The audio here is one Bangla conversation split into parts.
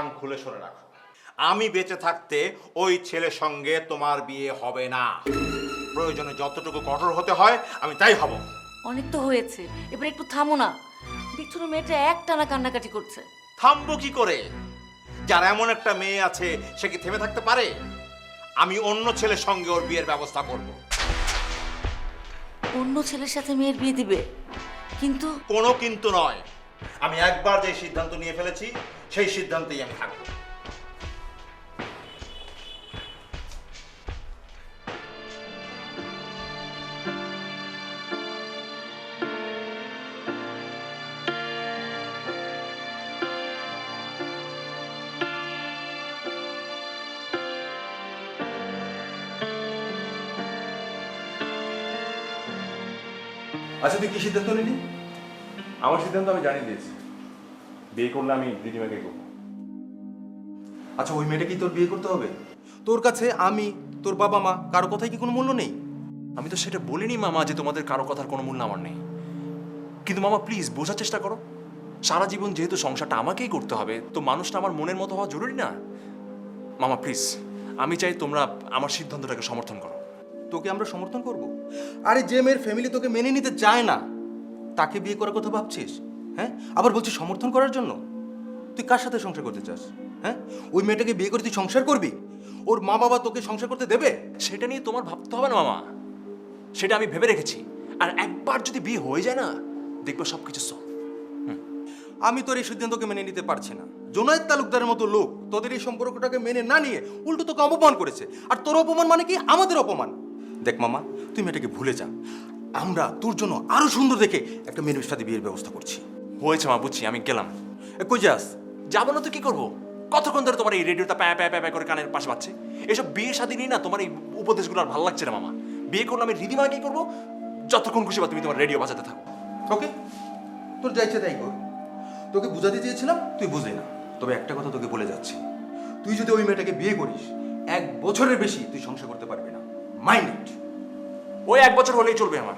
কান খুলে শুনে রাখো, আমি বেঁচে থাকতে ওই ছেলের সঙ্গে তোমার বিয়ে হবে না। প্রয়োজনে যতটুকু কঠোর হতে হয় আমি তাই হব। অনেক তো হয়েছে, এবার একটু থামো না। দেখছো না মেয়েটা একটানা কান্নাকাটি করছে। থামবো কি করে? যার এমন একটা মেয়ে আছে সে কি থেমে থাকতে পারে? আমি অন্য ছেলের সঙ্গে ওর বিয়ের ব্যবস্থা করব। অন্য ছেলের সাথে মেয়ের বিয়ে দিবে? কিন্তু কোনো কিন্তু নয়, আমি একবার যে সিদ্ধান্ত নিয়ে ফেলেছি সেই সিদ্ধান্তেই আমি থাকবো। আচ্ছা, তুই কি সিদ্ধান্ত নিলি? আমার সিদ্ধান্ত আমি জানিয়ে দিয়েছি, বিয়ে করলে আমি রিদিমাকে করবো। আচ্ছা, ওই মেয়েটা কি তোর বিয়ে করতে হবে? তোর কাছে আমি, তোর বাবা মা কারো কথাই কি কোনো মূল্য নেই? আমি তো সেটা বলিনি মামা যে তোমাদের কারো কথার কোনো মূল্য আমার নেই, কিন্তু মামা প্লিজ বোঝার চেষ্টা করো। সারা জীবন যেহেতু সংসারটা আমাকেই করতে হবে, তো মানুষটা আমার মনের মতো হওয়া জরুরি না? মামা প্লিজ, আমি চাই তোমরা আমার সিদ্ধান্তটাকে সমর্থন করো। তোকে আমরা সমর্থন করব? আরে যে মেয়ের ফ্যামিলি তোকে মেনে নিতে চায় না তাকে বিয়ে করার কথা ভাবছিস? হ্যাঁ, আবার বলছিস সমর্থন করার জন্য? তুই কার সাথে সংসার করতে চাস? হ্যাঁ, ওই মেয়েটাকে বিয়ে করে তুই সংসার করবি? ওর মা বাবা তোকে সংসার করতে দেবে? সেটা নিয়ে তোমার ভাবতে হবে না মামা, সেটা আমি ভেবে রেখেছি। আর একবার যদি বিয়ে হয়ে যায় না, দেখবো সব কিছু সব। আমি তোর এই সিদ্ধান্তকে মেনে নিতে পারছি না। জোনায়েদ তালুকদারের মতো লোক তোদের এই সম্পর্কটাকে মেনে না নিয়ে উল্টো তোকে অপমান করেছে। আর তোর অপমান মানে কি? আমাদের অপমান। দেখ মামা, তুই মেয়েটাকে ভুলে যা। আমরা তোর জন্য আরো সুন্দর দেখে একটা মেয়ের সাথে বিয়ের ব্যবস্থা করছি। হয়েছে মা, বুঝছি, আমি গেলাম। কই যাস? যাবো না তো কি করবো? কতক্ষণ ধরে তোমার এই রেডিওটা প্যা প্যা প্যা করে কানের পাশে পাচ্ছে? এসব বিয়ে শাদী নিয়ে না তোমার এই উপদেশগুলো আর ভালো লাগছে না মামা। বিয়ে করলে আমি রিদিমাকে করবো, যতক্ষণ খুশি বা তুমি তোমার রেডিও বাজাতে থাকো। ওকে, তোর যা ইচ্ছে তাই কর। তোকে বুঝাতে চেয়েছিলাম, তুই বুঝলি না। তবে একটা কথা তোকে বলে যাচ্ছি, তুই যদি ওই মেয়েটাকে বিয়ে করিস 1 বছরের বেশি তুই সংসার করতে পারবি না। Mind it. ওই 1 বছর হলেই চলবে আমার।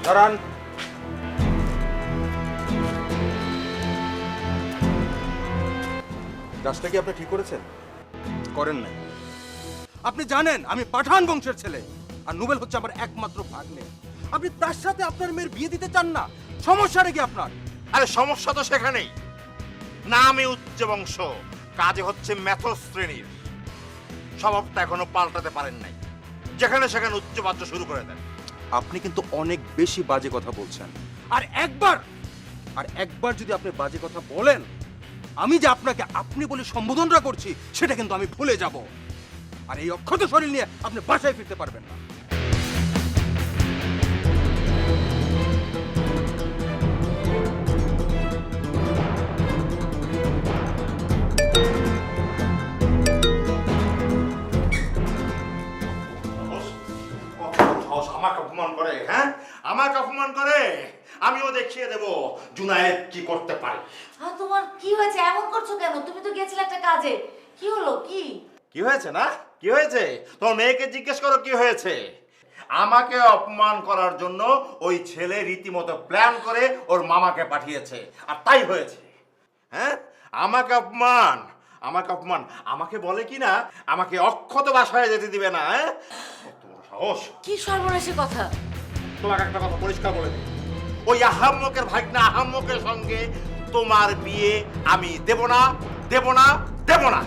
দাঁড়ান। কাজটা কি আপনি ঠিক করেছেন? করেন নাই। আপনি জানেন আমি পাঠান বংশের ছেলে, আর নোবেল হচ্ছে আমার একমাত্র ভাগ্নে। আপনি তার সাথে আপনার মেয়ের বিয়ে দিতে চান না? সমস্যাটা কি আপনার? আরে সমস্যা তো সেখানেই। নামে উচ্চ বংশ, কাজে হচ্ছে মেথর শ্রেণীর। স্বভাবটা এখনো পাল্টাতে পারেন নাই, যেখানে সেখানে উচ্চ বাচ্চা শুরু করে দেন। আপনি কিন্তু অনেক বেশি বাজে কথা বলছেন। আর একবার যদি আপনি বাজে কথা বলেন, আমি যে আপনাকে আপনি বলে সম্বোধনটা করছি সেটা কিন্তু আমি ভুলে যাব। আর এই অক্ষত শরীর নিয়ে আপনি বাসায় ফিরতে পারবেন না। আমাকে অপমান করে, হ্যাঁ আমাকে অপমান করে। আমিও দেখিয়ে দেব জুনায়েদ কি করতে পারে। হ্যাঁ, তোমার কি হয়েছে? এমন করছো কেন? তুমি তো গিয়েছিলে একটা কাজে। কি হলো? কি কি হয়েছে না? কি হয়েছে? তোমার মেয়েকে জিজ্ঞেস করো কি হয়েছে। আমাকে অপমান করার জন্য ওই ছেলে রীতিমতো প্ল্যান করে ওর মামাকে পাঠিয়েছে, আর তাই হয়েছে। হ্যাঁ, আমাকে অপমান, আমাকে অপমান। আমাকে বলে কি না আমাকে অক্ষত বাসায় যেতে দিবে না। হ্যাঁ, তোমার সাহস। কি সর্বনাশী কথা! তোমাকে একটা কথা পরিষ্কার বলে দিই, ওই আহাম্মকের ভাগনা আহাম্মকের সঙ্গে তোমার বিয়ে আমি দেব না, দেব না, দেব না।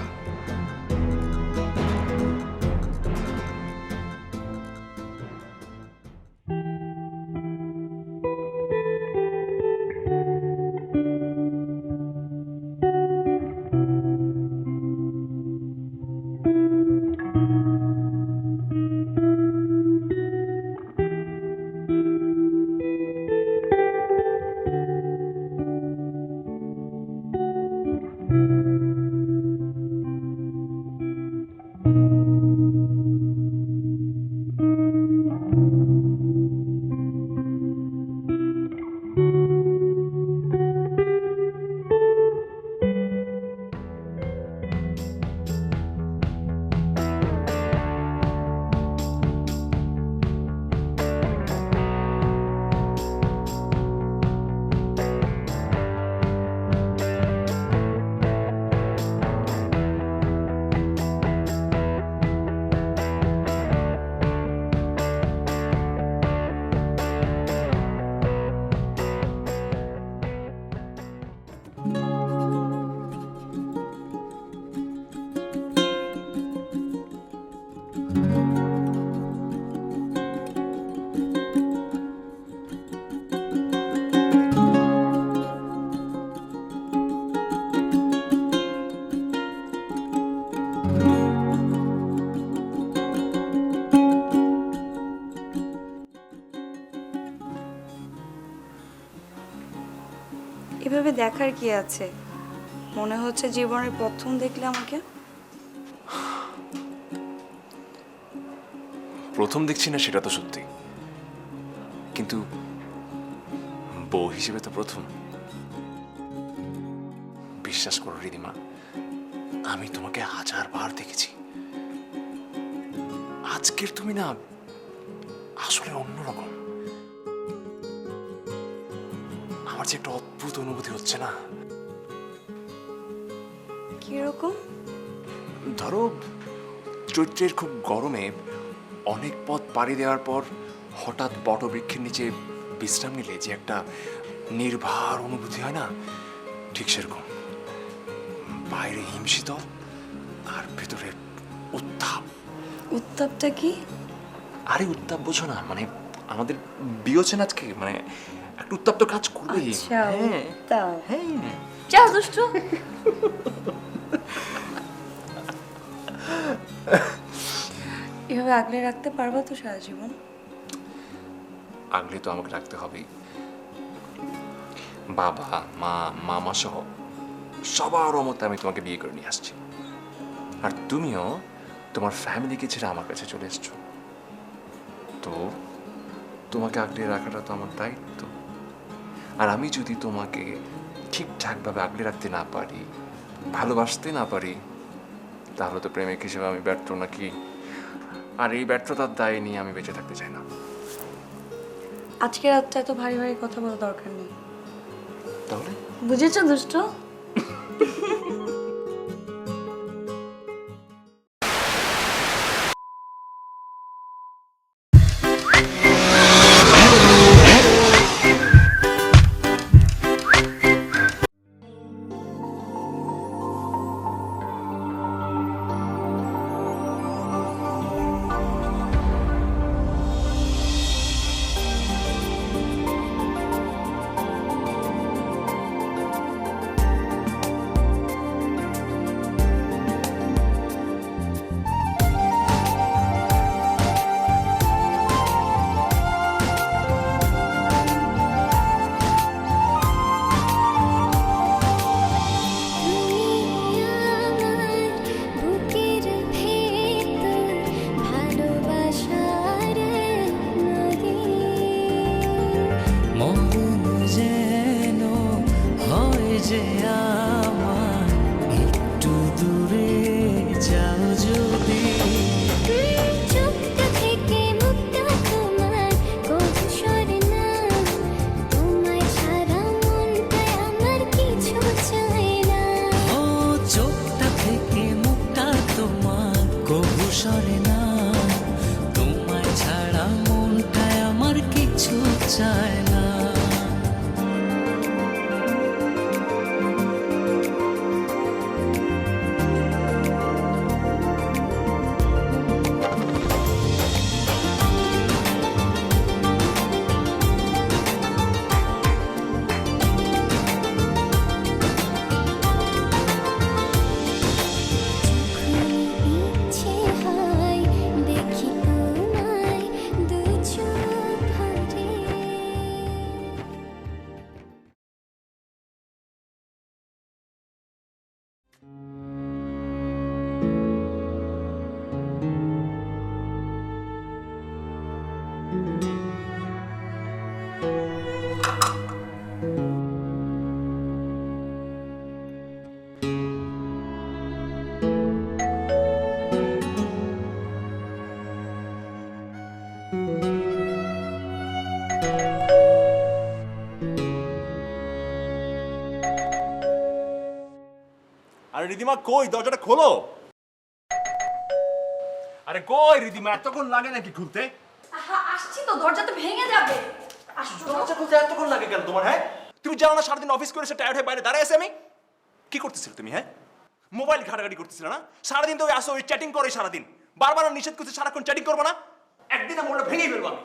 এভাবে দেখার কি আছে? মনে হচ্ছে জীবনের প্রথম দেখলে আমাকে। প্রথম দেখছি না সেটা তো সত্যি, কিন্তু বউ হিসেবে তো প্রথম। বিশ্বাস করো রিদিমা, আমি তোমাকে 1000 বার দেখেছি। আজকের তুমি না আসলে অন্যরকম। আমার যে একটা অদ্ভুত অনুভূতি হচ্ছে না। কিরকম? ধরো চৈত্রের খুব গরমে অনেক পথ পাড়ি দেওয়ার পর হঠাৎ বটবৃক্ষের নিচে বিশ্রাম নিলে যে একটা নির্ভার অনুভূতি হয় না, ঠিক সেরকম। বাইরে হিমশীতল আর ভেতরে উত্তাপ। উত্তাপটা কি? আরে উত্তাপ বোঝো না, মানে আমাদের বিয়ে হচ্ছে না আজকে, মানে একটা উত্তাপ তো কাজ করবেই। আচ্ছা, হ্যাঁ উত্তাপ। হ্যাঁ। যা দুষ্ট। এভাবে আগলে রাখতে পারবা তো সারা জীবন? আগলে তো আমাকে রাখতে হবেই। বাবা মা মামা সহ সবার মতে আমি তোমাকে বিয়ে করে নিয়ে আসছি, আর তুমিও তোমার ফ্যামিলিকে ছেড়ে আমার কাছে চলে এসছো। তো তোমাকে আগলে রাখাটা তো আমার দায়িত্ব। আর আমি যদি তোমাকে ঠিকঠাকভাবে আগলে রাখতে না পারি, ভালোবাসতে না পারি, তাহলে তো প্রেমিক হিসেবে আমি ব্যর্থ নাকি? আর এই ব্যর্থতার দায় নিয়ে আমি বেঁচে থাকতে চাই না। আজকে রাতটা এত ভারী ভারী কথা বলার দরকার নেই। তাহলে বুঝেছো দুষ্ট? বুকের ভেতর ভালোবাসার নদী মন যেন হয় যে আমার একটু দূরে যাও যদি। চোখটা থেকে মুক্তা তোমার কবু সরে না, তোমায় ছাড়া মনটায় আমার কিছু চায় না। ও চোখটা থেকে মুখটা তোমার কবু সরে না, তোমায় ছাড়া মনটায় আমার কিছু চায় না। ইচ্ছে হয় দেখি তোমায় দু চোখ ভরে। রিদিমা কই, দরজাটা খোলো। আরে কই রিদিমা, এতক্ষণ লাগে নাকি খুলতে? আসছি তো, দরজা তো ভেঙে যাবে। দরজা খুলতে এতক্ষণ লাগে কেন তোমার? হ্যাঁ, তুমি জানো না সারাদিন অফিস করে এসে টায়ার্ড হয়ে বাইরে দাঁড়ায় আছি আমি? কি করতেছিলে তুমি? হ্যাঁ, মোবাইল ঘাটাঘাটি করতেছিলে না? সারাদিন তো ওই আসো, ওই চ্যাটিং করে সারাদিন। বারবার নিষেধ করছে সারাক্ষণ চ্যাটিং করবো না। একদিনে মোড়টা ভেঙেই ফেলবো আমি।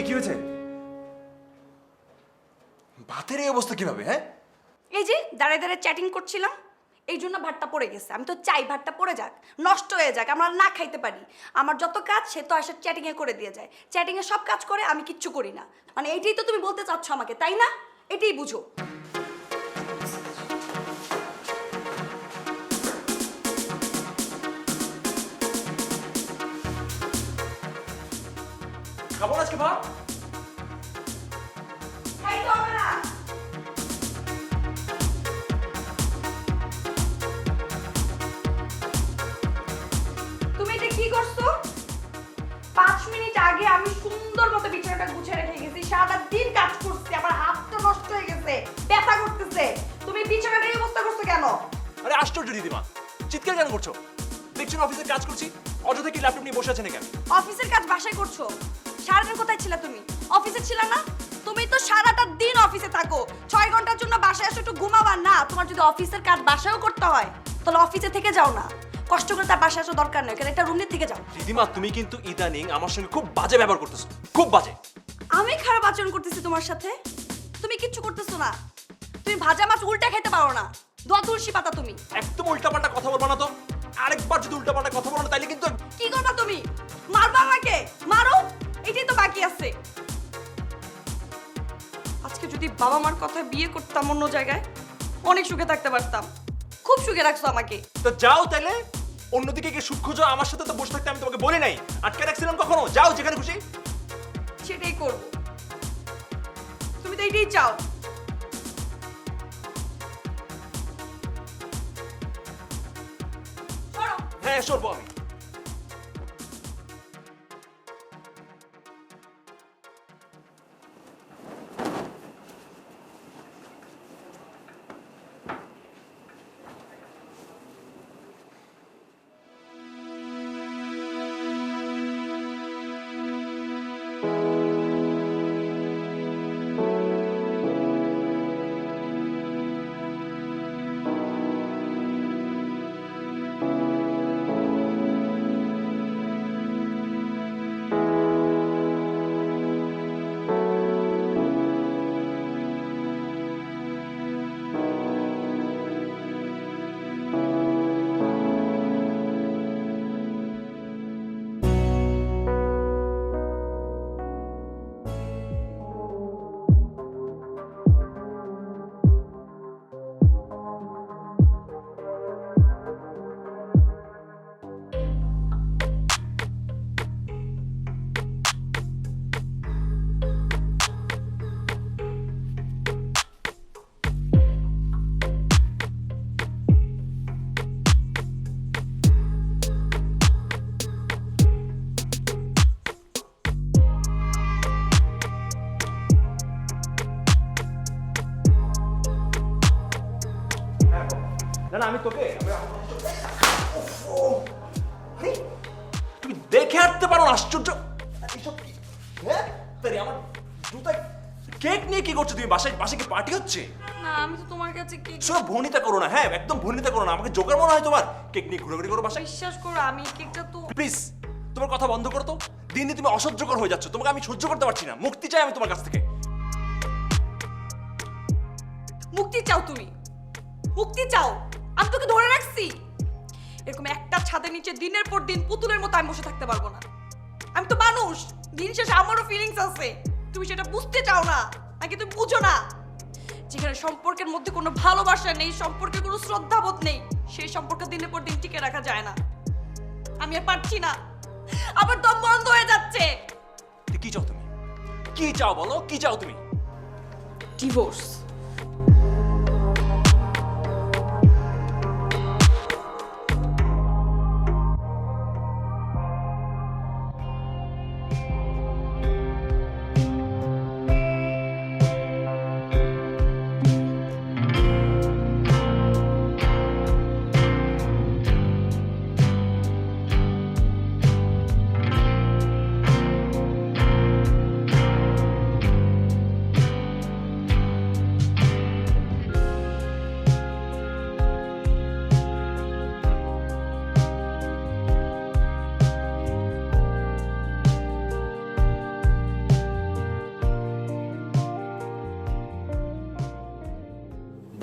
কি হয়েছে? ভাতের এই অবস্থা কিভাবে? হ্যাঁ, এই যে দাঁড়ায় দাঁড়ায় চ্যাটিং করছিলাম, এই জন্য ভাতটা পড়ে গেছে। আমি তো চাই ভাতটা পড়ে যাক, নষ্ট হয়ে যাক, আমরা না খাইতে পারি। আমার যত কাজ সে তো আসে চ্যাটিংয়ে করে দিয়ে যায়, চ্যাটিংয়ে সব কাজ করে, আমি কিচ্ছু করি না। মানে এইটাই তো তুমি বলতে চাচ্ছ আমাকে, তাই না? এটাই বুঝো। খাবো না আজকে ভাত? খাইতে হবে না। তুমি এটা কি করছো? 5 মিনিট আগে আমি সুন্দর মতো বিছানাটা গুছিয়ে রেখে গেছি, সারা দিন কাজ করছি, আমার হাতটা নষ্ট হয়ে গেছে, ব্যথা করতেছে। তুমি বিছানাটা এই অবস্থা করছো কেন? আরে আশ্চর্য রিদিমা, চিৎকার কেন করছো? দেখছো না অফিসের কাজ করছি, অযথা কি ল্যাপটপ নিয়ে বসে আছেন কেন? অফিসের কাজ বাসায় করছো? সারাদিন কোথায় ছিলা তুমি? অফিসে ছিলা না? তুমি তো সারাটা দিন অফিসে থাকো, 6 ঘন্টার জন্য বাসায় এসে একটু ঘুমাবা না? তোমার যদি অফিসের কাজ বাসায়ও করতে হয় তাহলে অফিসে থেকে যাও না, কষ্ট করে তার বাসায় আসার দরকার নেই, এখানে একটা রুম নিয়ে থেকে যাও। রিদিমা, তুমি কিন্তু ইদানিং আমার সঙ্গে খুব বাজে ব্যবহার করতেছো, খুব বাজে। আমি খারাপ আচরণ করতেছি তোমার সাথে? তুমি কিচ্ছু করতেছো না, তুমি ভাজা মাছ উল্টা খেতে পারো না, দোয়া তুলসী পাতা তুমি। একদম উল্টাপাল্টা কথা বলবো না তো। আরেকবার যদি উল্টাপাল্টা কথা বলো না তাইলে কিন্তু কি করবা তুমি? মারবা আমাকে? মারো, এটাই তো বাকি আছে। আজকে যদি বাবা মার কথায় বিয়ে করতাম অন্য জায়গায়, অনেক সুখে থাকতে পারতাম। খুব সুখে রাখছো আমাকে। তো যাও তাইলে, অন্যদিকে গিয়ে সুখ খোঁজো। আমার সাথে তো বসে থাকতে আমি তোমাকে বলি নাই, আটকে রাখছিলাম কখনো? যাও যেখানে খুশি। সেটাই করবো, তুমি তো এইটাই চাও। সরো। হ্যাঁ, সরবো আমি। না না, আমি তোকে তুমি দেখে হাঁটতে পারো না? আশ্চর্য। এইসব কি? হ্যাঁ, তাই আমার জুতায় কেক নিয়ে কি করছো তুমি? বাসায় বাসায় কি পার্টি হচ্ছে? না, আমি তো তোমার কাছে কি শোনো, ভনিতা করো না। হ্যাঁ, একদম ভনিতা করো না। আমাকে জোকার মনে হয় তোমার? কেক নিয়ে ঘুরাঘুরি করো বাসায়। বিশ্বাস করো, আমি কেকটা তো প্লিজ তোমার কথা বন্ধ করো তো। দিন দিন তুমি অসহ্যকর হয়ে যাচ্ছ, তোমাকে আমি সহ্য করতে পারছি না। মুক্তি চাই আমি তোমার কাছ থেকে। মুক্তি চাও? তুমি মুক্তি চাও? আমি তোকে ধরে রাখছি। এরকম একটা ছাদের নিচে দিনের পর দিন পুতুলের মতো আমি বসে থাকতে পারবো না। আমি তো মানুষ, দিন শেষে আমারও ফিলিংস আছে। তুমি সেটা বুঝতে চাও না, নাকি তুমি বুঝো না? যেখানে সম্পর্কের মধ্যে কোনো ভালোবাসা নেই, সম্পর্কে কোনো শ্রদ্ধাবোধ নেই, সেই সম্পর্ক দিনের পর দিন টিকে রাখা যায় না। আমি আর পারছি না, আমার দম বন্ধ হয়ে যাচ্ছে। তো কি চাও তুমি? কি চাও বলো, কি চাও তুমি? ডিভোর্স।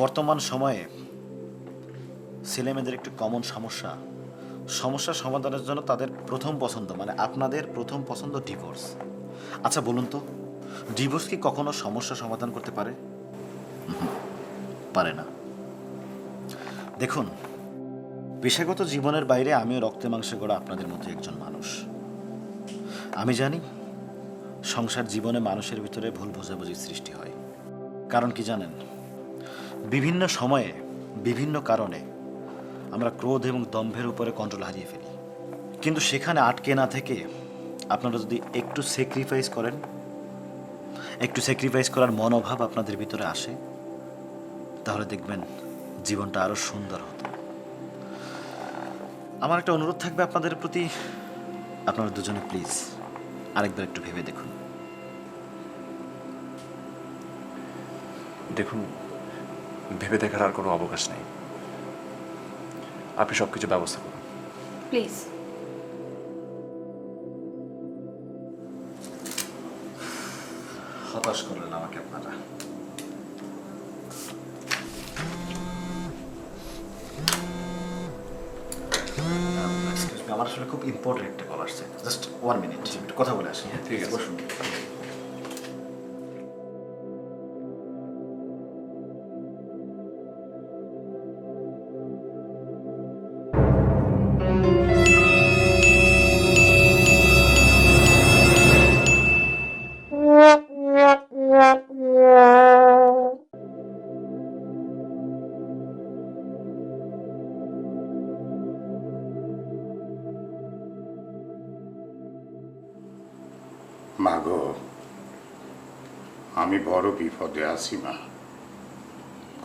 বর্তমান সময়ে ছেলেমেয়েদের একটি কমন সমস্যা, সমস্যা সমাধানের জন্য তাদের প্রথম পছন্দ মানে আপনাদের প্রথম পছন্দ ডিভোর্স। আচ্ছা বলুন তো, ডিভোর্স কি কখনো সমস্যা সমাধান করতে পারে? পারে না। দেখুন, পেশাগত জীবনের বাইরে আমিও রক্তে মাংসে গড়া আপনাদের মতো একজন মানুষ। আমি জানি সংসার জীবনে মানুষের ভিতরে ভুল বোঝাবুঝির সৃষ্টি হয়। কারণ কি জানেন, বিভিন্ন সময়ে বিভিন্ন কারণে আমরা ক্রোধ এবং দম্ভের উপরে কন্ট্রোল হারিয়ে ফেলি। কিন্তু সেখানে আটকে না থেকে আপনারা যদি একটু স্যাক্রিফাইস করেন, একটু স্যাক্রিফাইস করার মনোভাব আপনাদের ভিতরে আসে, তাহলে দেখবেন জীবনটা আরো সুন্দর হতো। আমার একটা অনুরোধ থাকবে আপনাদের প্রতি, আপনারা দুজনে প্লিজ আরেকবার একটু ভেবে দেখুন। দেখুন, ভেবে দেখার আর কোনো অবকাশ নেই। আপনি সবকিছু ব্যবস্থা করুন প্লিজ। হতাশ করলেন আমাকে আপনারা। আমার আসলে খুব ইম্পর্টেন্ট একটা কল আসছে, জাস্ট 1 মিনিট, একটু কথা বলে আসি। ঠিক আছে। বসুন। মাগো, আমি বড় বিপদে আছি মা,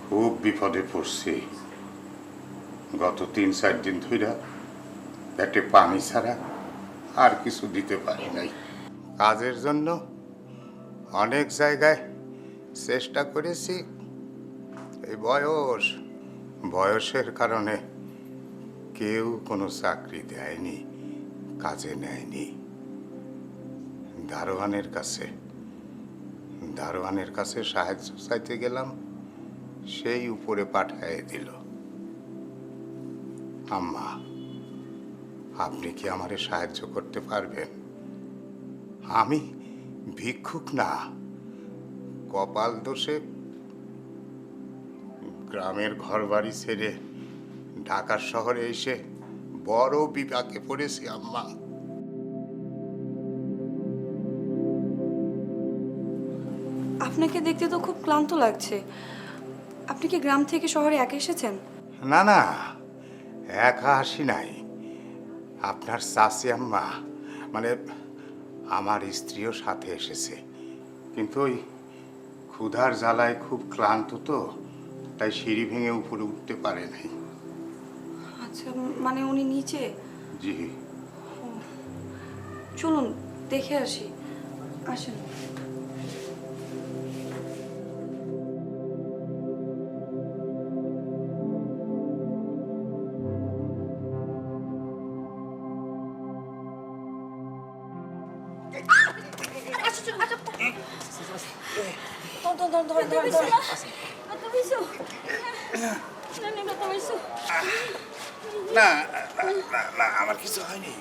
খুব বিপদে পড়ছি। গত 3-4 দিন ধইরা পেটে পানি ছাড়া আর কিছু দিতে পারি নাই। কাজের জন্য অনেক জায়গায় চেষ্টা করেছি, এই বয়সের কারণে কেউ কোনো চাকরি দেয়নি, কাজে নেয়নি। দারোয়ানের কাছে সাহায্য চাইতে গেলাম, সেই উপরে পাঠায় দিল। আম্মা, আপনি কি আমারে সাহায্য করতে পারবেন? আমি ভিক্ষুক না, কপাল দোষে গ্রামের ঘরবাড়ি ছেড়ে ঢাকার শহরে এসে বড় বিপাকে পড়েছি আম্মা। আপনাকে দেখতে তো খুব ক্লান্ত লাগছে। আপনি কি গ্রাম থেকে শহরে একা এসেছেন? না না, একা আসি নাই। আপনার চাচি আম্মা, মানে আমার স্ত্রীও সাথে এসেছে, কিন্তু ওই ক্ষুধার জ্বালায় খুব ক্লান্ত তো, তাই সিঁড়ি ভেঙে উপরে উঠতে পারে নাই। আচ্ছা, মানে উনি নিচে? জি। চলুন দেখে আসি, আসেন। না না, আমার কিছু হয়নি।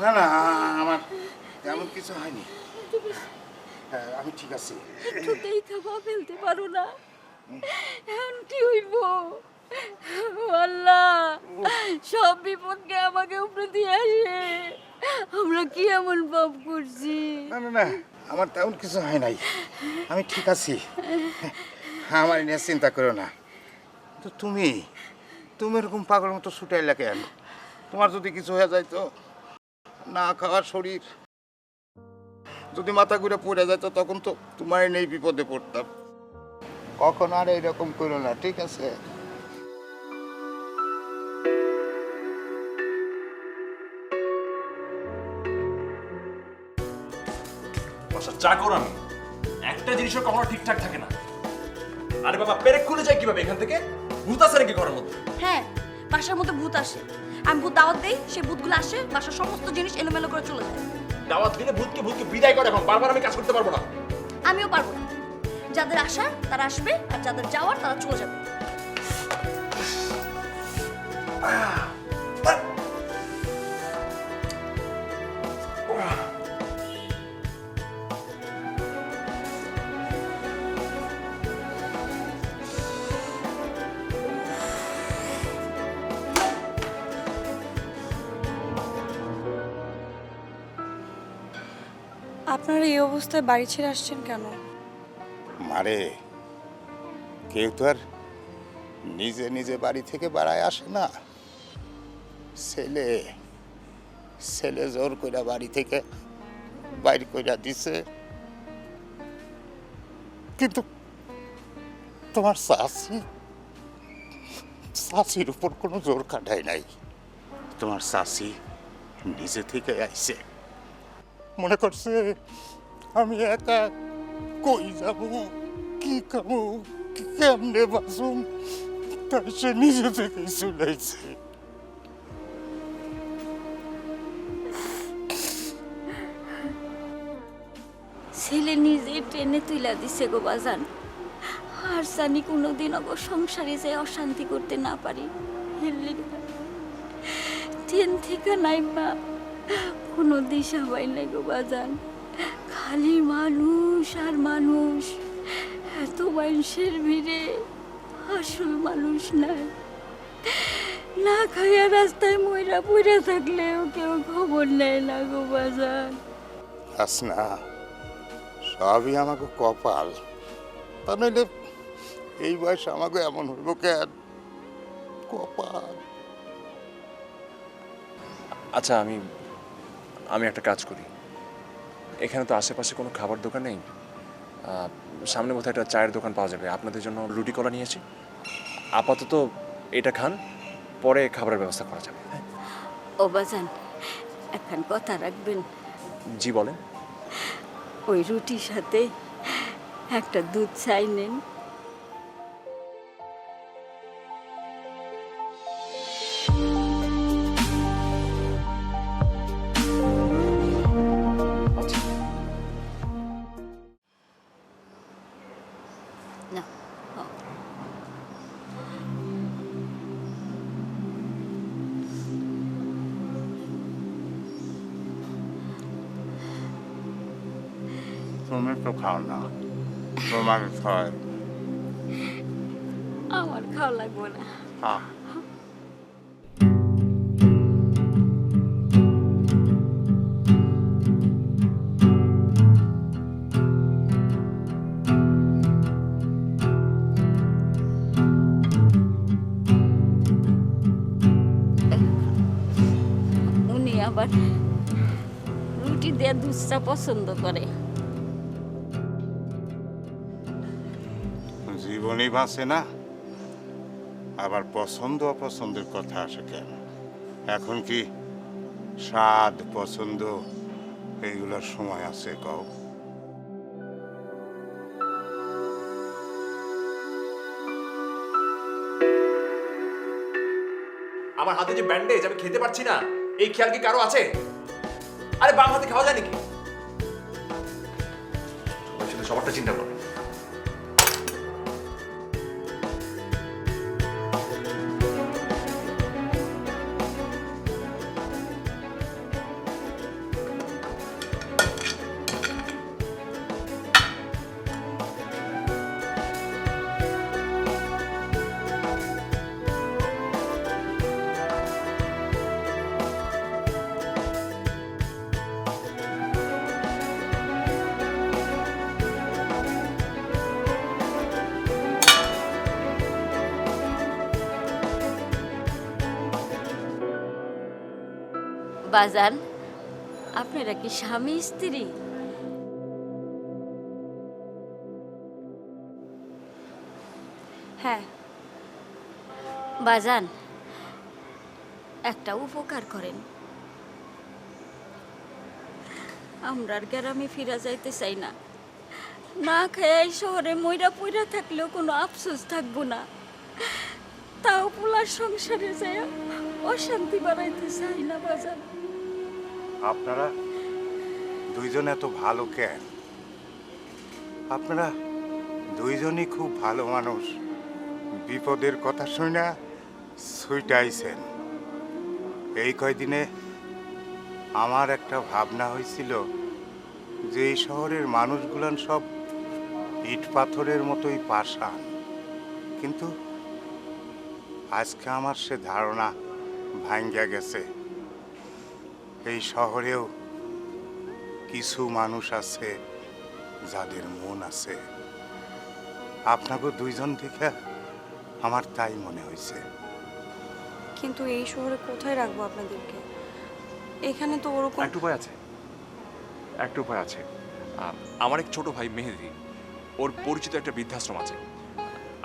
না না, আমার তেমন কিছু হয়নি। হ্যাঁ, আমি ঠিক আছি। একটু দেখা পা ফেলতে পারো না? এখন কি হইব? আল্লাহ, সব বিপদকে আমাকে উপরে দিয়ে আসে। আমরা কি এমন পাপ করছি? না না না, আমার তেমন কিছু হয় নাই, আমি ঠিক আছি। আমার নিয়ে চিন্তা করো না। তো তুমি তুমি এরকম পাগলের মতো ছুটাইলা কেন? তোমার যদি কিছু হয়ে যায় তো, না খাওয়ার শরীর, যদি মাথা ঘুরে পড়ে যায় তো তখন তো তোমার নেই বিপদে পড়তাম। কখন আর এরকম করো না, ঠিক আছে? বাসার চাকর আমি, একটা জিনিসও কখনো ঠিকঠাক থাকে না। আরে বাবা, পেরেক খুলে যায় কিভাবে এখান থেকে? ভূত আছে নাকি ঘরের মধ্যে? হ্যাঁ, বাসার মধ্যে ভূত আসে। আমি ভূত দাওয়াত দেই, সেই ভূতগুলো আসে, বাসার সমস্ত জিনিস এলোমেলো করে চলে যায়। দাওয়াত দিলে ভূতকে বিদায় করে, এখন বারবার আমি কাজ করতে পারবো না। আমিও পারবো না। যাদের আসার তারা আসবে, আর যাদের যাওয়ার তারা চলে যাবে। আপনারা এই অবস্থায় বাড়ি ছেড়ে আসছেন কেন? মারে, কেউ তো আর নিজে নিজে বাড়ি থেকে বাড়ায় আসে না। ছেলে ছেলে জোর কইরা বাড়ি থেকে বাইর কইরা দিছে। কিন্তু তোমার চাচির উপর কোনো জোর কাটায় নাই। তোমার চাচি নিজে থেকে আইছে, মনে করছে আমি একা কই যাব, কি খাবো, কেমনে বাঁচুম, তাই সে নিজে থেকেই চলেছে। ছেলে নিজে ট্রেনে তুইলা দিছে গো বাজান। আর জানি কোনোদিন অব সংসারে যে অশান্তি করতে না পারি। ট্রেন থেকে নাই মা, কোনো দিশা পাই নাই গো বাজান। খালি মানুষ আর মানুষ, এত মানুষের ভিড়ে আসল মানুষ নাই। না খাইয়া রাস্তায় ময়রা পড়ে থাকলেও কেউ খবর নেয় না গো বাজান। না, সবই আমাকে কপাল। তা নইলে এই বয়স আমাকে এমন হইব কেন? কপাল। আচ্ছা, আমি একটা কাজ করি। এখানে তো আশেপাশে কোনো খাবার দোকান নেই, সামনে কোথায় একটা চায়ের দোকান পাওয়া যাবে। আপনাদের জন্য রুটি কলা নিয়েছি। আপাতত এটা খান, পরে খাবারের ব্যবস্থা করা যাবে। ও বাজান, এখন কথা রাখবেন। জি বলেন। ওই রুটির সাথে একটা দুধ চাই নেন। না, তুমি তো খাও না, তোমার খায়। আমার খাওয়া লাগবে না। হ্যাঁ, উনি আবার রুটি দিয়ে দুধটা পছন্দ করে। জীবনই বাঁচে না, আবার পছন্দ অপছন্দের কথা আসে কেন? এখন কি স্বাদ পছন্দ এইগুলোর সময় আছে কও? আমার হাতে যে ব্যান্ডেজ, আমি খেতে পারছি না, এই খেয়াল কি কারো আছে? আরে বাম হাতে খাওয়া যায় নাকি? সবারটা চিন্তা করো। বাজান, আপনারা কি স্বামী স্ত্রী? হ্যাঁ। বাজান, একটা উপকার করেন। আমরা আর গ্রামে ফিরা যাইতে চাই না। না খেয়ে এই শহরে মইরা পইরা থাকলেও কোনো আফসোস থাকবো না। তাও পোলার সংসারে যায় অশান্তি বাড়াইতে চাই না বাজান। আপনারা দুইজন এত ভালো কেন? আপনারা দুইজনই খুব ভালো মানুষ। বিপদের কথা শুনে ছুটাইছেন। এই কয়দিনে আমার একটা ভাবনা হয়েছিল যে এই শহরের মানুষগুলান সব ইট পাথরের মতোই পাষাণ, কিন্তু আজকে আমার সে ধারণা ভাঙ্গা গেছে। এই শহরেও কিছু মানুষ আছে যাদের মন আছে। আপনাকে দুইজন থেকে আমার তাই মনে হয়েছে। কিন্তু এই শহরে কোথায় রাখবো আপনাদেরকে? এখানে তো ওরকম একটা উপায় আছে, একটা উপায় আছে। আমার এক ছোট ভাই মেহেদি, ওর পরিচিত একটা বৃদ্ধাশ্রম আছে।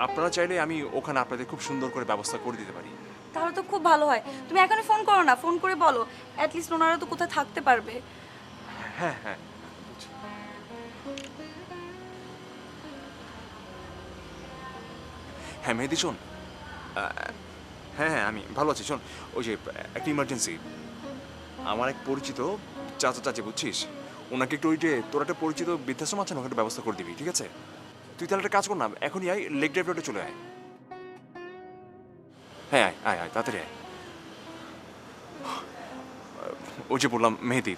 আপনারা চাইলে আমি ওখানে আপনাদের খুব সুন্দর করে ব্যবস্থা করে দিতে পারি। তাহলে তো খুব ভালো হয়। তুমি এখনই ফোন করো না, ফোন করে বলো, অ্যাটলিস্ট ওনারা তো কোথায় থাকতে পারবে। হ্যাঁ হ্যাঁ, হ্যাঁ মেহেদি শোন, হ্যাঁ হ্যাঁ আমি ভালো আছি। শোন, ওই যে একটা ইমার্জেন্সি, আমার এক পরিচিত চাচা চাচি বুঝছিস, ওনাকে একটু ওই যে তোর একটা পরিচিত বৃদ্ধাশ্রম আছে না, ওখানে ব্যবস্থা করে দিবি, ঠিক আছে? তুই তাহলে একটা কাজ কর না, এখনই আয়, লেক ড্রাইভ রোডে চলে আয়। হ্যাঁ আয় আয় আয়, তাড়াতাড়ি আয়। ওই যে বললাম মেহেদি,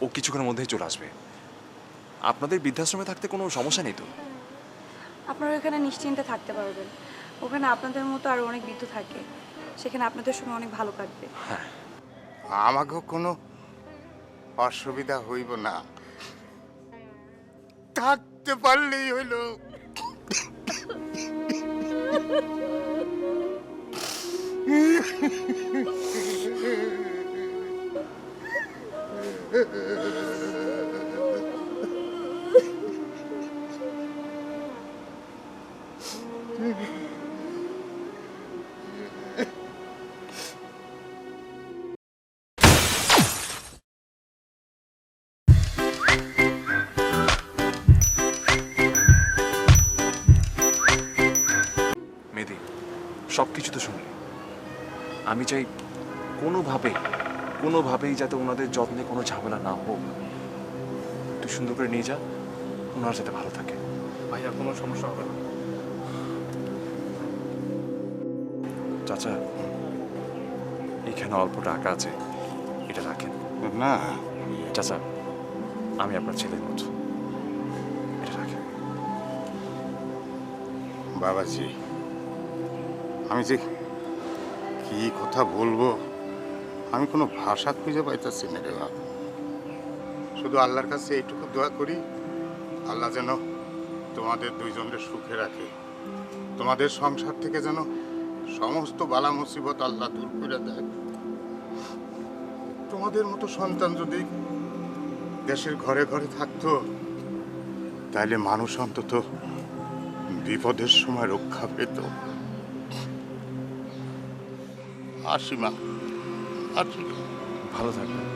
ও কিছুক্ষণের মধ্যেই চলে আসবে। আপনাদের বৃদ্ধাশ্রমে থাকতে কোনো সমস্যা নেই তো? আপনারা এখানে নিশ্চিন্তে থাকতে পারবেন। ওখানে আপনাদের মতো আরো অনেক বৃদ্ধ থাকে, সেখানে আপনাদের সময় অনেক ভালো কাটবে। আমাকেও কোনো অসুবিধা হইব না, থাকতে পারলেই হইল। মেহেদি, সব কিছু তো শুনলি। আমি চাই কোনোভাবেই যাতে ওনাদের যত্নে কোনো ঝামেলা না হোক। তুই সুন্দর করে নিয়ে যা, ওনারা যাতে ভালো থাকে। ভাইয়া কোনো সমস্যা হবে না। চাচা, এখানে অল্প টাকা আছে, এটা রাখেন। না চাচা, আমি আপনার ছেলের মতো, এটা রাখেন। বাবাজি, আমি যে কি কথা বলবো, আমি কোনো ভাষা খুঁজে পাইতেছি না রে বাবা। শুধু আল্লাহর কাছে এইটুকু দোয়া করি, আল্লাহ যেন তোমাদের দুইজনের সুখে রাখে, তোমাদের সংসার থেকে যেন সমস্ত বালা মুসিবত আল্লাহ দূর করে দেয়। তোমাদের মতো সন্তান যদি দেশের ঘরে ঘরে থাকতো, তাইলে মানুষ অন্তত বিপদের সময় রক্ষা পেত। আসি মা, আসি। ভালো থাকবেন।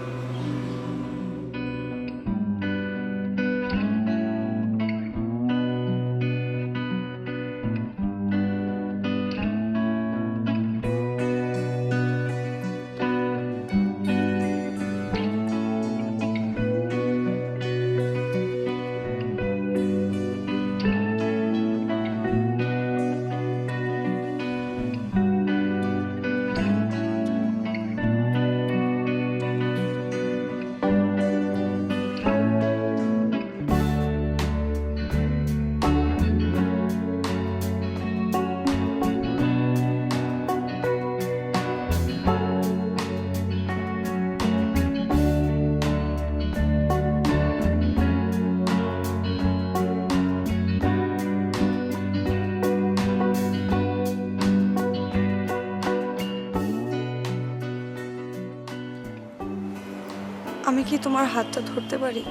কি তোমার হাতটা ধরতে পারি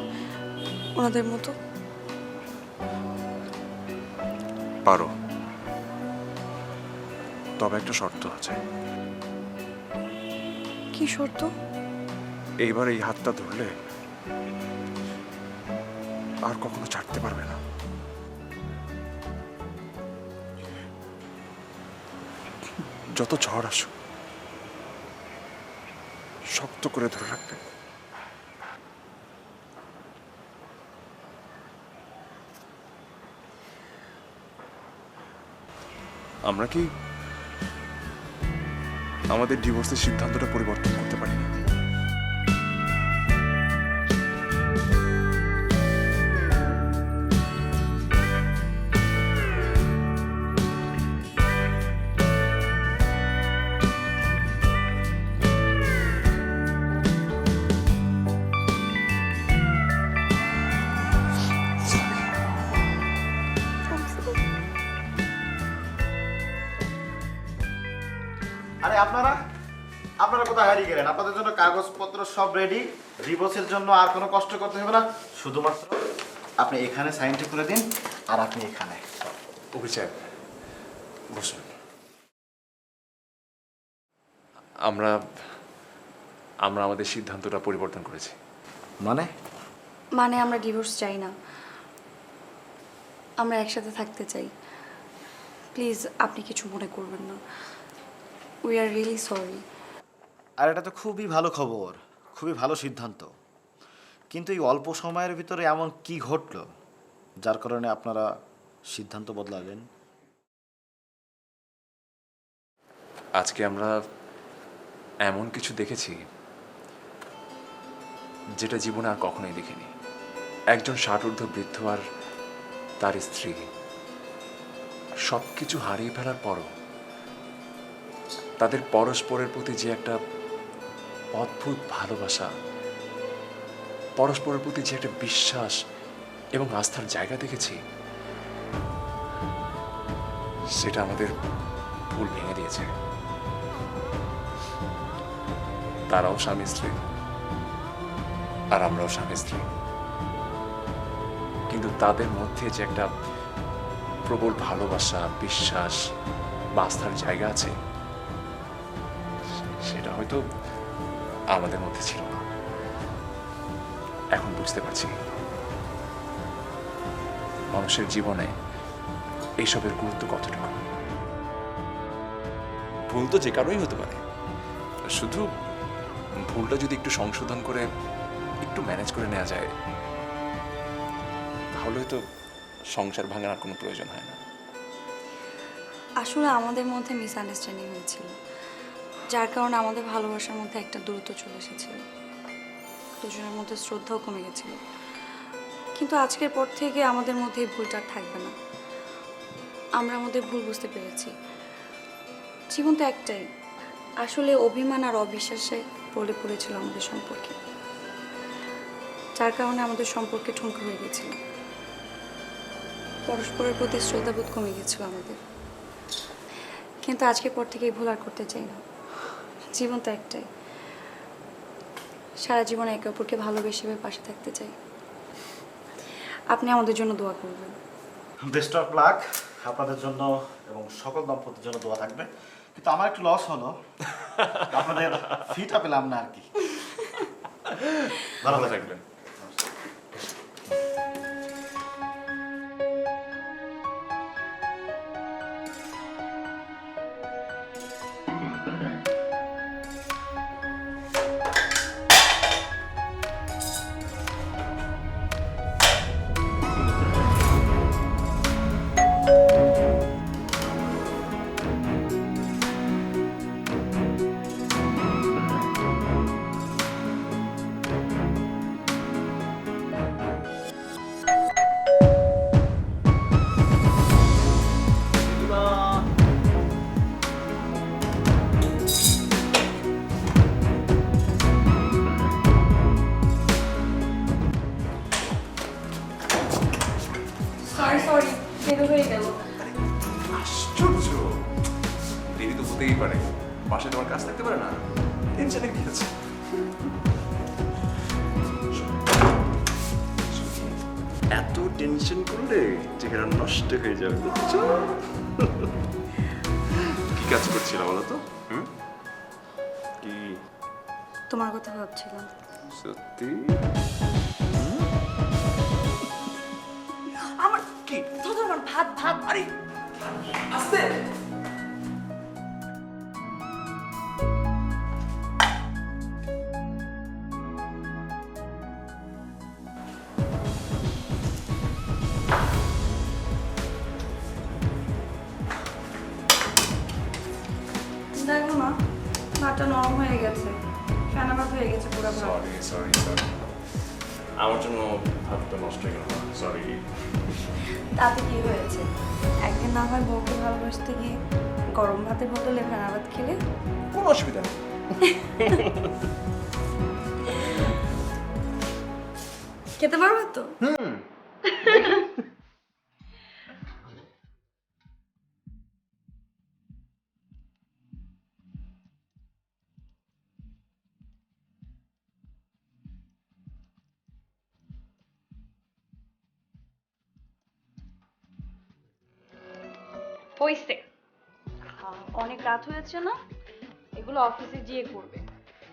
ওনাদের মতো? পারো, তবে একটা শর্ত আছে। কি শর্ত? এইবার এই হাতটা ধরলে আর কখনো ছাড়তে পারবে না। যত ঝড় আসুক শক্ত করে ধরে রাখবে। আমরা কি আমাদের ডিভোর্সের সিদ্ধান্তটা পরিবর্তন করতে পারি না? আরে আপনারা আপনারা কোথায় হারিয়ে গেলেন? আপনাদের জন্য কাগজপত্র সব রেডি। ডিভোর্সের জন্য আর কোনো কষ্ট করতে হবে না, শুধুমাত্র আপনি এখানে সাইনটা করে দিন আর আপনি এখানে। অভিষেক বসুন। আমরা আমরা আমাদের সিদ্ধান্তটা পরিবর্তন করেছি। মানে আমরা ডিভোর্স চাই না, আমরা একসাথে থাকতে চাই। প্লিজ আপনি কিছু মনে করবেন না। We are really sorry. আর এটা তো খুবই ভালো খবর, খুবই ভালো সিদ্ধান্ত। কিন্তু এই অল্প সময়ের ভিতরে এমন কি ঘটলো যার কারণে আপনারা সিদ্ধান্ত বদলালেন? আজকে আমরা এমন কিছু দেখেছি যেটা জীবনে আর কখনোই দেখিনি। একজন 60 ঊর্ধ্ব বৃদ্ধ আর তার স্ত্রী সব কিছু হারিয়ে ফেলার পরও তাদের পরস্পরের প্রতি যে একটা অদ্ভুত ভালোবাসা, পরস্পরের প্রতি যে একটা বিশ্বাস এবং আস্থার জায়গা দেখেছি, সেটা আমাদের ভুল ভেঙে দিয়েছে। তারাও স্বামী স্ত্রী আর আমরাও স্বামী স্ত্রী, কিন্তু তাদের মধ্যে যে একটা প্রবল ভালোবাসা, বিশ্বাস বা আস্থার জায়গা আছে, সেটা হয়তো আমাদের মধ্যে ছিল না। এখন বুঝতে পারছি মানুষের জীবনে এইসবের গুরুত্ব কতটুকু। ভুল তো যে কারোই হতে পারে, শুধু ভুলটা যদি একটু সংশোধন করে একটু ম্যানেজ করে নেওয়া যায়, তাহলে তো সংসার ভাঙার আর কোনো প্রয়োজন হয় না। আসলে আমাদের মধ্যে মিসআন্ডারস্ট্যান্ডিং হয়েছিল, যার কারণে আমাদের ভালোবাসার মধ্যে একটা দূরত্ব চলে এসেছিল। দুজনের মধ্যে শ্রদ্ধাও কমে গেছিল। কিন্তু আজকের পর থেকে আমাদের মধ্যে এই ভুলটা আর থাকবে না। আমরা আমাদের ভুল বুঝতে পেরেছি। জীবন তো একটাই। আসলে অভিমান আর অবিশ্বাসে পড়ে পড়েছিল আমাদের সম্পর্কে, যার কারণে আমাদের সম্পর্কে ঠুনকো হয়ে গেছিল। পরস্পরের প্রতি শ্রদ্ধাবোধ কমে গেছিল আমাদের। কিন্তু আজকের পর থেকে এই ভুল আর করতে চাই না। জীবন তো একটাই। সারা জীবন একে অপরকে ভালোবেসে পাশে থাকতে চাই। আপনি আমাদের জন্য দোয়া করবেন। বেস্ট অফ লাক আপনাদের জন্য এবং সকল দম্পতির জন্য দোয়া থাকবে। কিন্তু আমার একটু লস হলো, আপনাদের ফিটা পেলাম না আর কি। ভালো থাকবেন। সরি দেরি হয়ে গেল। আশ্চর্য, দেরি তো হতেই পারে। বাসায় তোমার কাজ থাকতে পারে না, টেনশনে কি আছে? এত টেনশন করলে চেহারা নষ্ট হয়ে যাবে বুঝছো? কি কাজ করছিল বলো তো? কি তোমার কথা ভাবছিলাম। সত্যি? আমার কি ধর আমার ভাত ভাত আরে আস্তে দেখো না ভাতটা নরম হয়ে গেছে, ফেনা ভাত হয়ে গেছে পুরো ভাত। সরি আমার জন্য ভাতটা নষ্ট হয়ে গেল। সরি। তাতে কি হয়েছে? একদিন না হয় বউকে ভালোবাসতে গিয়ে গরম ভাতের বদলে ফেনা ভাত খেলে কোনো অসুবিধা নেই। খেতে পারবে তো? হইছে। অনেক রাত হয়েছে না, এগুলো অফিসে গিয়ে করবে।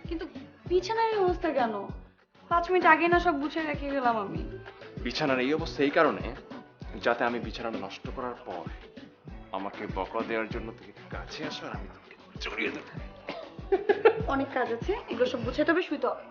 কিন্তু বিছানার এই অবস্থা কেন? 5 মিনিট আগে না সব গুছিয়ে রেখে গেলাম আমি। বিছানার এই অবস্থা এই কারণে যাতে আমি বিছানা নষ্ট করার পর আমাকে বকা দেওয়ার জন্য তুমি কাছে আসো আর আমি তোমাকে জড়িয়ে দেবো। অনেক কাজ আছে, এগুলো সব গুছিয়ে তবে শুইতে হবে।